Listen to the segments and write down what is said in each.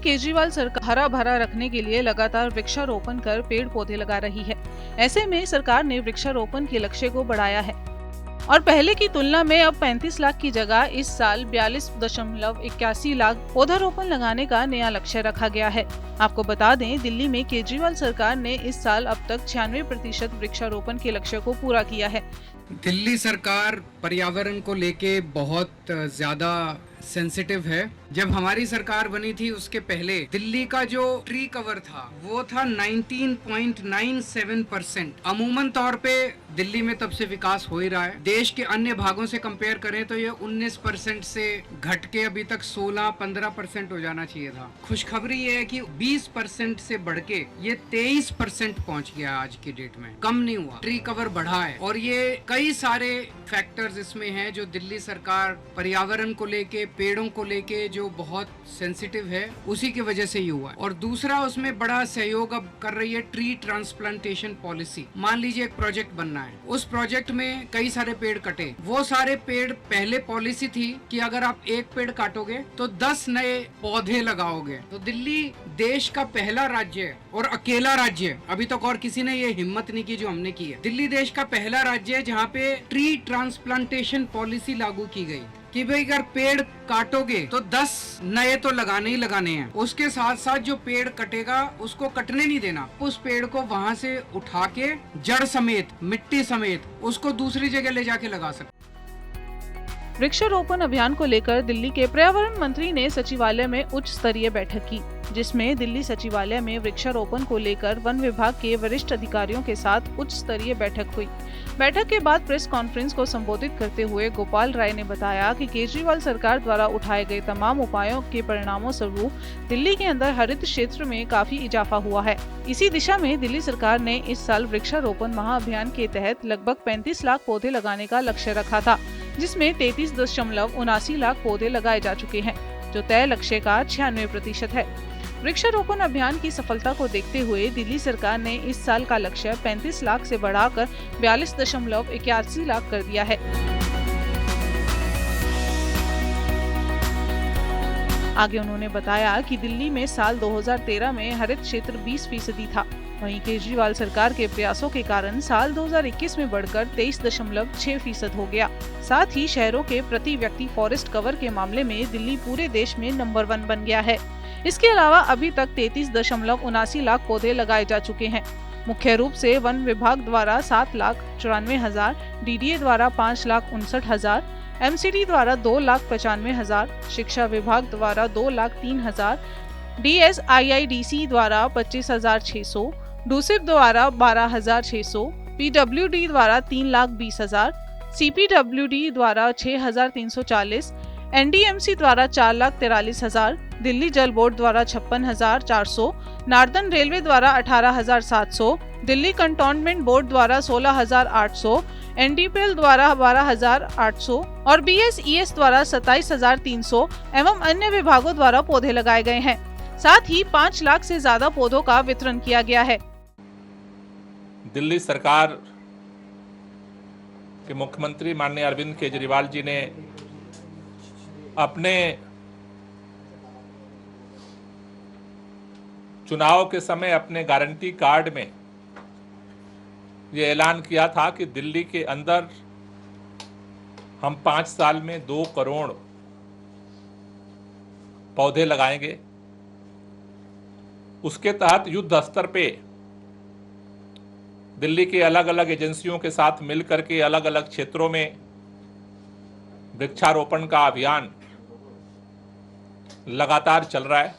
केजरीवाल सरकार हरा भरा रखने के लिए लगातार वृक्षारोपण कर पेड़ पौधे लगा रही है। ऐसे में सरकार ने वृक्षारोपण के लक्ष्य को बढ़ाया है और पहले की तुलना में अब 35 लाख की जगह इस साल 42.81 लाख पौधारोपण लगाने का नया लक्ष्य रखा गया है। आपको बता दें, दिल्ली में केजरीवाल सरकार ने इस साल अब तक 96% वृक्षारोपण के लक्ष्य को पूरा किया है। दिल्ली सरकार पर्यावरण को लेके बहुत ज्यादा सेंसिटिव है। जब हमारी सरकार बनी थी उसके पहले दिल्ली का जो ट्री कवर था वो था 19.97%। अमूमन तौर पे दिल्ली में तब से विकास हो ही रहा है। देश के अन्य भागों से कंपेयर करें तो ये 19% से घट के अभी तक 16-15% हो जाना चाहिए था। खुशखबरी ये है कि 20% से बढ़ के ये 23% पहुंच गया आज की डेट में। कम नहीं हुआ, ट्री कवर बढ़ा है और ये कई सारे फैक्टर्स इसमें हैं जो दिल्ली सरकार पर्यावरण को लेके, पेड़ों को लेके जो बहुत सेंसिटिव है, उसी की वजह से ये हुआ है। और दूसरा, उसमें बड़ा सहयोग अब कर रही है ट्री ट्रांसप्लांटेशन पॉलिसी। मान लीजिए एक प्रोजेक्ट बनना है, उस प्रोजेक्ट में कई सारे पेड़ कटे, वो सारे पेड़, पहले पॉलिसी थी कि अगर आप एक पेड़ काटोगे तो 10 नए पौधे लगाओगे। तो दिल्ली देश का पहला राज्य है और अकेला राज्य है, अभी तक और किसी ने ये हिम्मत नहीं की जो हमने की है। दिल्ली देश का पहला राज्य है जहाँ पे ट्री ट्रांसप्लांटेशन पॉलिसी लागू की गई कि भाई अगर पेड़ काटोगे तो 10 नए तो लगाने ही लगाने हैं। उसके साथ साथ जो पेड़ कटेगा उसको कटने नहीं देना, उस पेड़ को वहां से उठा के जड़ समेत, मिट्टी समेत उसको दूसरी जगह ले जाके लगा सकते। वृक्षारोपण अभियान को लेकर दिल्ली के पर्यावरण मंत्री ने सचिवालय में उच्च स्तरीय बैठक की, जिसमें दिल्ली सचिवालय में वृक्षारोपण को लेकर वन विभाग के वरिष्ठ अधिकारियों के साथ उच्च स्तरीय बैठक हुई। बैठक के बाद प्रेस कॉन्फ्रेंस को संबोधित करते हुए गोपाल राय ने बताया कि केजरीवाल सरकार द्वारा उठाए गए तमाम उपायों के परिणामों स्वरूप दिल्ली के अंदर हरित क्षेत्र में काफी इजाफा हुआ है। इसी दिशा में दिल्ली सरकार ने इस साल वृक्षारोपण महाअभियान के तहत लगभग 35 लाख पौधे लगाने का लक्ष्य रखा था, जिसमें 33.79 लाख पौधे लगाए जा चुके हैं, जो तय लक्ष्य का 96% है। वृक्षारोपण अभियान की सफलता को देखते हुए दिल्ली सरकार ने इस साल का लक्ष्य 35 लाख से बढ़ाकर 42.81 लाख कर दिया है। आगे उन्होंने बताया कि दिल्ली में साल 2013 में हरित क्षेत्र 20% था। वहीं केजरीवाल सरकार के प्रयासों के कारण साल 2021 में बढ़कर 23.6% हो गया। साथ ही शहरों के प्रति व्यक्ति फॉरेस्ट कवर के मामले में दिल्ली पूरे देश में नंबर 1 बन गया है। इसके अलावा अभी तक 33.79 लाख पौधे लगाए जा चुके हैं। मुख्य रूप से वन विभाग द्वारा 7,94,000, डीडीए द्वारा 5,59,000, एमसीडी द्वारा 2,95,000, शिक्षा विभाग द्वारा 2,03,000, डीएसआईआईडीसी द्वारा 25,600, डूसिप द्वारा 12,600, पीडब्ल्यूडी द्वारा 3,20,000, सीपीडब्ल्यूडी द्वारा 6,340, एनडीएमसी द्वारा 4,43,000, दिल्ली जल बोर्ड द्वारा 56,400, नार्दर्न रेलवे द्वारा 18,700, दिल्ली कंटोनमेंट बोर्ड द्वारा 16,800, एनडीपीएल द्वारा 12,800 और बीएसईएस द्वारा 27,300 एवं अन्य विभागों द्वारा पौधे लगाए गए हैं। साथ ही 5 लाख से ज्यादा पौधों का वितरण किया गया है। दिल्ली सरकार के मुख्यमंत्री माननीय अरविंद केजरीवाल जी ने अपने चुनाव के समय अपने गारंटी कार्ड में ये ऐलान किया था कि दिल्ली के अंदर हम 5 साल में 2 करोड़ पौधे लगाएंगे। उसके तहत युद्ध स्तर पे दिल्ली के अलग अलग एजेंसियों के साथ मिलकर के अलग अलग क्षेत्रों में वृक्षारोपण का अभियान लगातार चल रहा है।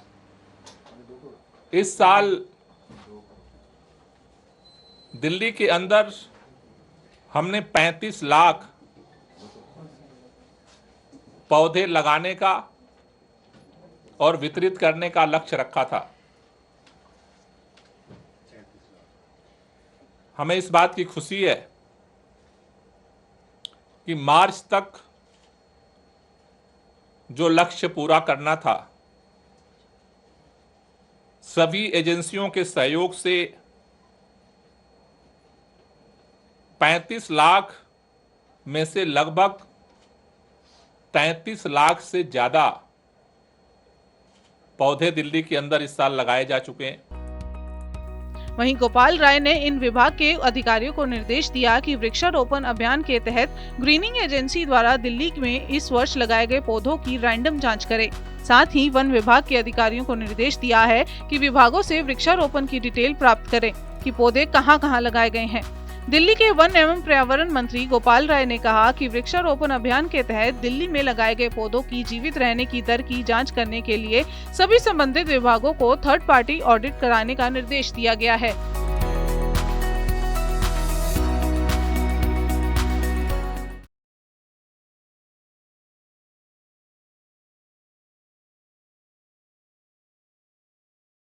इस साल दिल्ली के अंदर हमने 35 लाख पौधे लगाने का और वितरित करने का लक्ष्य रखा था। हमें इस बात की खुशी है कि मार्च तक जो लक्ष्य पूरा करना था, सभी एजेंसियों के सहयोग से 35 लाख में से लगभग 33 लाख से ज्यादा पौधे दिल्ली के अंदर इस साल लगाए जा चुके हैं। वहीं गोपाल राय ने इन विभाग के अधिकारियों को निर्देश दिया कि वृक्षारोपण अभियान के तहत ग्रीनिंग एजेंसी द्वारा दिल्ली में इस वर्ष लगाए गए पौधों की रैंडम जांच करें। साथ ही वन विभाग के अधिकारियों को निर्देश दिया है कि विभागों से वृक्षारोपण की डिटेल प्राप्त करें कि पौधे कहां-कहां लगाए गए हैं। दिल्ली के वन एवं पर्यावरण मंत्री गोपाल राय ने कहा कि वृक्षारोपण अभियान के तहत दिल्ली में लगाए गए पौधों की जीवित रहने की दर की जांच करने के लिए सभी संबंधित विभागों को थर्ड पार्टी ऑडिट कराने का निर्देश दिया गया है।